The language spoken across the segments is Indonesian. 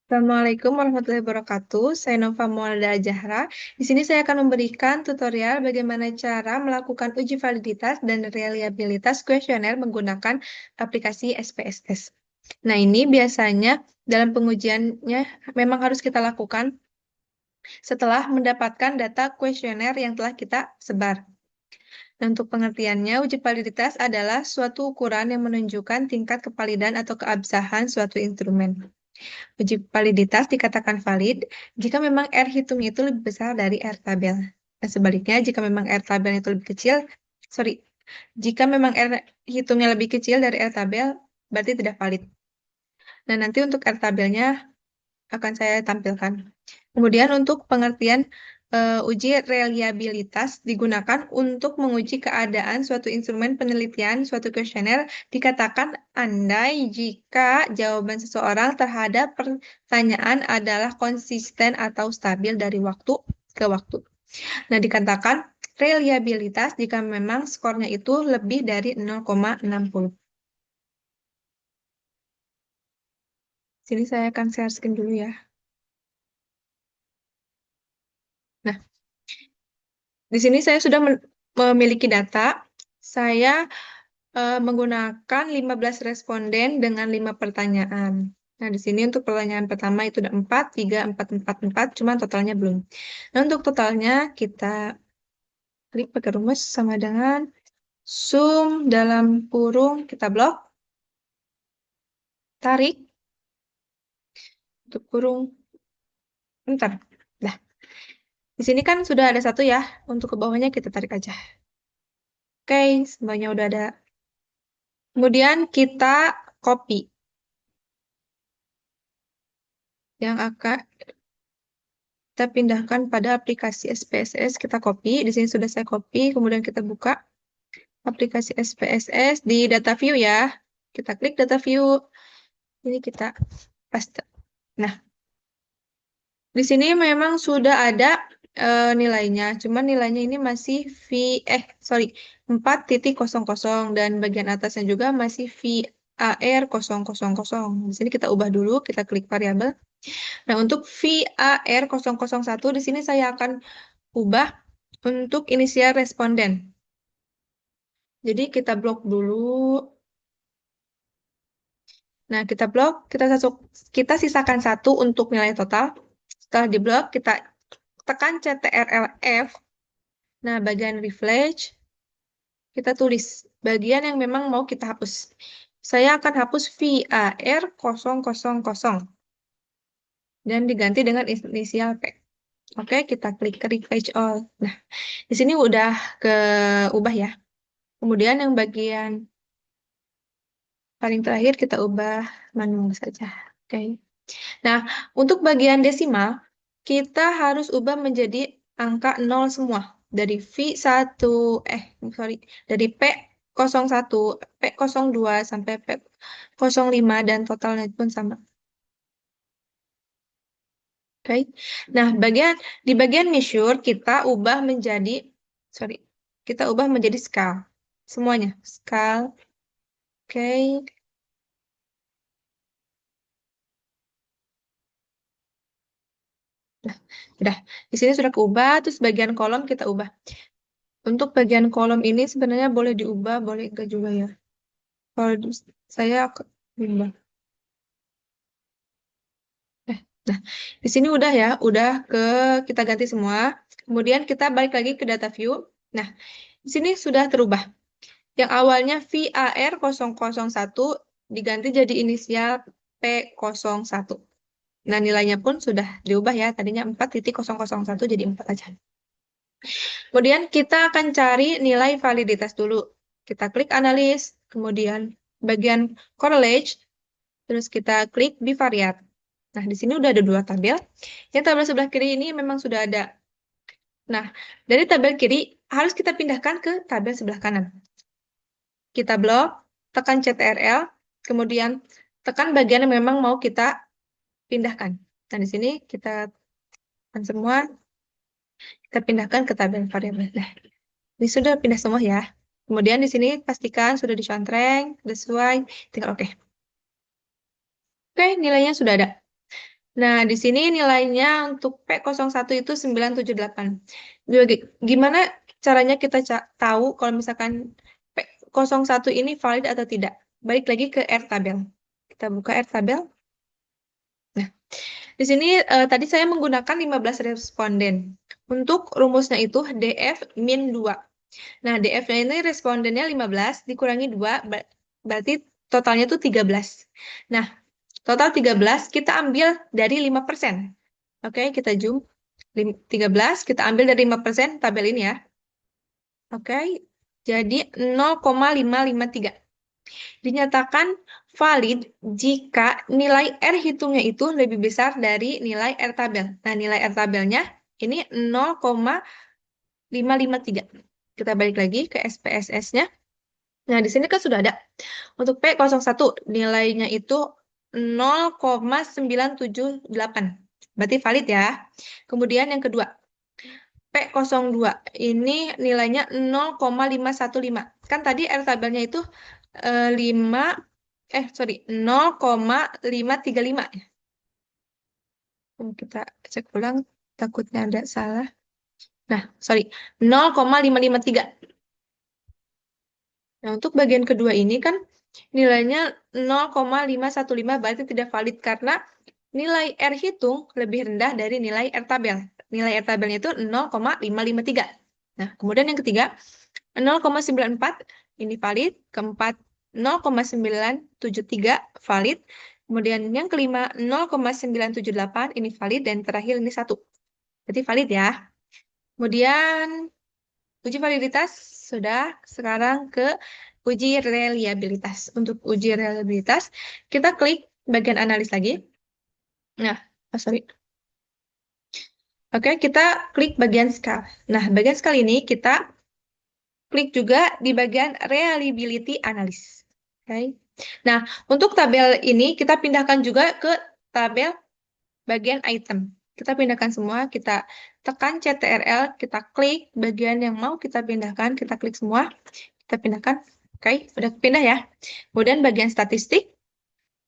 Assalamualaikum warahmatullahi wabarakatuh. Saya Nova Mualda Zahra. Di sini saya akan memberikan tutorial bagaimana cara melakukan uji validitas dan reliabilitas kuesioner menggunakan aplikasi SPSS. Nah, ini biasanya dalam pengujiannya memang harus kita lakukan setelah mendapatkan data kuesioner yang telah kita sebar. Nah, untuk pengertiannya, uji validitas adalah suatu ukuran yang menunjukkan tingkat kevalidan atau keabsahan suatu instrumen. Uji validitas dikatakan valid jika memang R hitungnya itu lebih besar dari R tabel. Dan sebaliknya, jika memang R tabel itu lebih kecil, jika memang R hitungnya lebih kecil dari R tabel, berarti tidak valid. Nah, nanti untuk R tabelnya akan saya tampilkan. Kemudian untuk pengertian uji reliabilitas digunakan untuk menguji keadaan suatu instrumen penelitian, suatu kuesioner dikatakan andai jika jawaban seseorang terhadap pertanyaan adalah konsisten atau stabil dari waktu ke waktu. Nah, dikatakan reliabilitas jika memang skornya itu lebih dari 0,60. Sini saya akan share screen dulu ya. Nah, di sini saya sudah memiliki data. Saya menggunakan 15 responden dengan 5 pertanyaan. Nah, di sini untuk pertanyaan pertama itu ada 4, 3, 4, 4, 4, cuman totalnya belum. Nah, untuk totalnya kita klik pakai rumus sama dengan sum dalam kurung kita blok, tarik, untuk kurung, bentar. Nah, di sini kan sudah ada satu ya, untuk ke bawahnya kita tarik aja. Oke, semuanya udah ada. Kemudian kita copy yang akan kita pindahkan pada aplikasi SPSS, kita copy. Di sini sudah saya copy, kemudian kita buka aplikasi SPSS di data view ya. Kita klik data view. Ini kita paste. Nah, di sini memang sudah ada nilainya, cuman nilainya ini masih 4.00 dan bagian atasnya juga masih VAR000. Di sini kita ubah dulu, kita klik variabel. Nah, untuk VAR001 di sini saya akan ubah untuk inisial responden. Jadi kita blok dulu. Nah, kita blok, kita sisakan 1 untuk nilai total. Setelah diblok, kita tekan CTRL-F. Nah, bagian refresh, kita tulis bagian yang memang mau kita hapus. Saya akan hapus VAR000 dan diganti dengan inisial P. Oke, kita klik ke refresh all. Nah, di sini udah ke ubah ya. Kemudian yang bagian paling terakhir kita ubah manual saja. Oke. Nah, untuk bagian desimal, kita harus ubah menjadi angka 0 semua. Dari dari P01, P02 sampai P05 dan totalnya pun sama. Oke. Nah, di bagian measure kita ubah menjadi kita ubah menjadi scale. Semuanya, scale. Oke. Nah, udah. Di sini sudah keubah, terus bagian kolom kita ubah. Untuk bagian kolom ini sebenarnya boleh diubah, boleh enggak juga ya. Kalau saya ubah. Nah, di sini udah ya, udah kita ganti semua. Kemudian kita balik lagi ke data view. Nah, di sini sudah terubah. Yang awalnya VAR001 diganti jadi inisial P01. Nah, nilainya pun sudah diubah ya. Tadinya 4.001 jadi 4 aja. Kemudian kita akan cari nilai validitas dulu. Kita klik analis, kemudian bagian correlate, terus kita klik bivariate. Nah, di sini udah ada 2 tabel. Yang tabel sebelah kiri ini memang sudah ada. Nah, dari tabel kiri harus kita pindahkan ke tabel sebelah kanan. Kita blok, tekan CTRL, kemudian tekan bagian yang memang mau kita pindahkan. Nah, di sini kita tekan semua, kita pindahkan ke tabel variabel. Nah, ini sudah pindah semua ya. Kemudian di sini pastikan sudah dicontreng, sesuai, tinggal oke. Oke, nilainya sudah ada. Nah, di sini nilainya untuk P01 itu 978. Jadi, gimana caranya kita tahu kalau misalkan P01 ini valid atau tidak? Balik lagi ke R tabel. Kita buka R tabel. Nah, di sini tadi saya menggunakan 15 responden. Untuk rumusnya itu DF min 2. Nah, DF-nya ini respondennya 15 dikurangi 2, berarti totalnya itu 13. Nah, total 13 kita ambil dari 5%. Oke, kita zoom. 13 kita ambil dari 5% tabel ini ya. Oke, jadi 0,553. Dinyatakan valid jika nilai R hitungnya itu lebih besar dari nilai R tabel. Nah, nilai R tabelnya ini 0,553. Kita balik lagi ke SPSS-nya. Nah, di sini kan sudah ada. Untuk P01 nilainya itu 0,978. Berarti valid ya. Kemudian yang kedua, P02 ini nilainya 0,515. Kan tadi R tabelnya itu 5 sorry 0,535 ya. Kita cek ulang takutnya ada salah. Nah, sorry 0,553. Nah, untuk bagian kedua ini kan nilainya 0,515 berarti tidak valid karena nilai R hitung lebih rendah dari nilai R tabel. Nilai R tabelnya itu 0,553. Nah, kemudian yang ketiga 0,94 ini valid, keempat 0,973 valid, kemudian yang kelima 0,978 ini valid, dan terakhir ini 1. Berarti valid ya. Kemudian uji validitas sudah, sekarang ke uji reliabilitas. Untuk uji reliabilitas, kita klik bagian analis lagi. Nah, sorry. Oke, kita klik bagian skala. Nah, bagian skala ini kita klik juga di bagian reliability analysis. Oke. Nah, untuk tabel ini kita pindahkan juga ke tabel bagian item. Kita pindahkan semua, kita tekan CTRL, kita klik bagian yang mau kita pindahkan, kita klik semua, kita pindahkan. Oke, sudah pindah ya. Kemudian bagian statistik,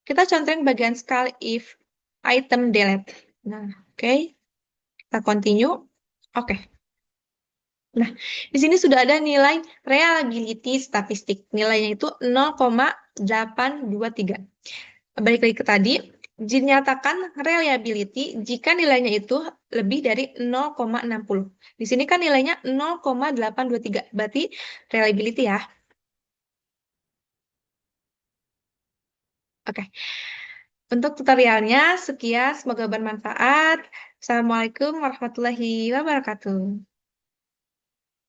kita contohin bagian skal if item delete. Nah, oke. Kita continue. Oke. Nah, di sini sudah ada nilai reliability statistik. Nilainya itu 0,823. Balik lagi ke tadi, dinyatakan reliability jika nilainya itu lebih dari 0,60. Di sini kan nilainya 0,823, berarti reliability ya. Oke. Untuk tutorialnya, sekian. Semoga bermanfaat. Assalamualaikum warahmatullahi wabarakatuh.